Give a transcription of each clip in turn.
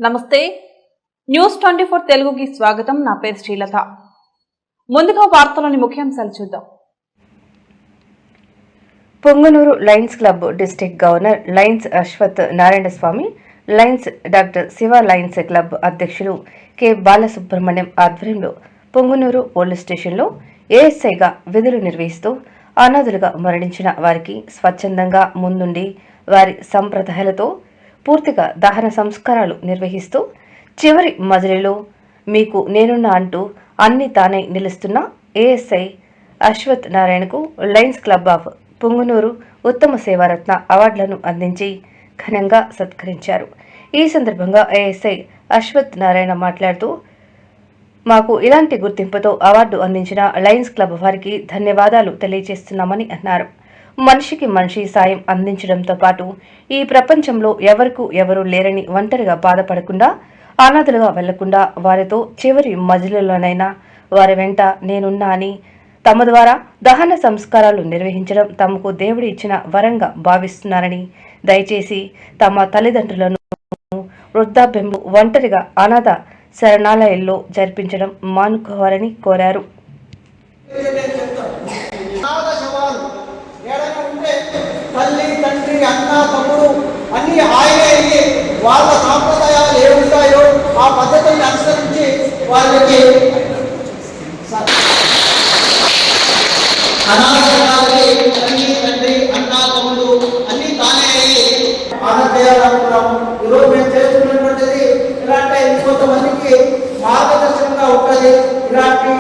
నమస్తే న్యూస్ 24 తెలుగుకి స్వాగతం. నా పేరు శ్రీలత. ముందుగా వార్తలోని ముఖ్యాంశాలు చూద్దాం. Punganur lions club district governor lions Ashwath Narayana Swamy, lions doctor Shiva lions club అధ్యక్షులు కె బాలసుబ్రహ్మణ్యం ఆధ్వర్యంలో పొంగనూరు పోలీస్ స్టేషన్లో ఏఎస్ఐగా విధులు నిర్వహిస్తూ అనాథులుగా మరణించిన వారికి స్వచ్ఛందంగా ముందుండి వారి సంప్రదాయాలతో పూర్తిగా దహన సంస్కారాలు నిర్వహిస్తూ చివరి మజిలీలో మీకు నేనున్నా అంటూ అన్ని తానే నిలుస్తున్న ఏఎస్ఐ అశ్వత్ నారాయణకు లయన్స్ క్లబ్ ఆఫ్ పొంగనూరు ఉత్తమ సేవారత్న అవార్డులను అందించి ఘనంగా సత్కరించారు. ఈ సందర్భంగా ఏఎస్ఐ అశ్వత్ నారాయణ మాట్లాడుతూ, మాకు ఇలాంటి గుర్తింపుతో అవార్డు అందించిన లయన్స్ క్లబ్ వారికి ధన్యవాదాలు తెలియజేస్తున్నామని అన్నారు. మనిషికి మనిషి సాయం అందించడంతో పాటు ఈ ప్రపంచంలో ఎవరు లేరని ఒంటరిగా బాధపడకుండా అనాథలుగా వెళ్లకుండా వారితో చివరి మజిలీలోనైనా వారి వెంట నేనున్నా అని తమ ద్వారా దహన సంస్కారాలు నిర్వహించడం తమకు దేవుడి ఇచ్చిన వరంగా భావిస్తున్నారని, దయచేసి తమ తల్లిదండ్రులను వృద్ధాప్యంలో ఒంటరిగా అనాథ శరణాలయాల్లో జరిపించడం మానుకోవాలని కోరారు. తల్లి తండ్రి అన్న తమ్ముడు అన్ని ఆయనే వాళ్ళ సాంప్రదాయాలు ఏముంటాయో ఆ పద్ధతుల్ని అనుసరించి వాళ్ళకి తల్లి తండ్రి అన్న తమ్ముడు అన్ని తానే ఆనంద చేయాలనుకున్నాము. ఈరోజు మేము చేస్తున్నటువంటిది ఇలాంటి కొంతమందికి మార్గదర్శనంగా ఉంటుంది. ఇలాంటి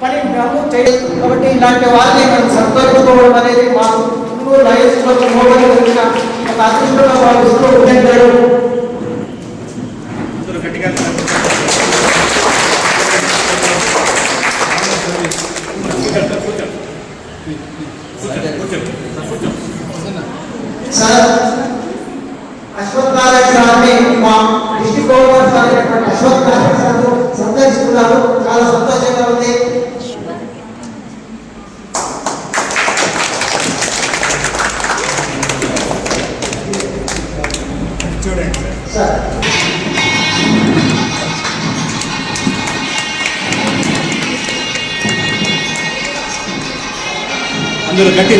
పని మేము చేయదు కాబట్టి ఇలాంటి వారిని మనం సంతోషించుకోవడం అనేది మా లయన్స్ క్లబ్ వచ్చిన ఒక అదృష్టంగా భావిస్తూ ఉంటారు. సార్ అశ్వత్ నారాయణ సార్ని మా డిస్ట్రిక్ట్ గవర్నర్ సార్ అయినటువంటి అశ్వత్ నారాయణ సార్ సందర్శిస్తున్నారు. చాలా సంతోషంగా ఉంది. సార్ అందరూ గట్టి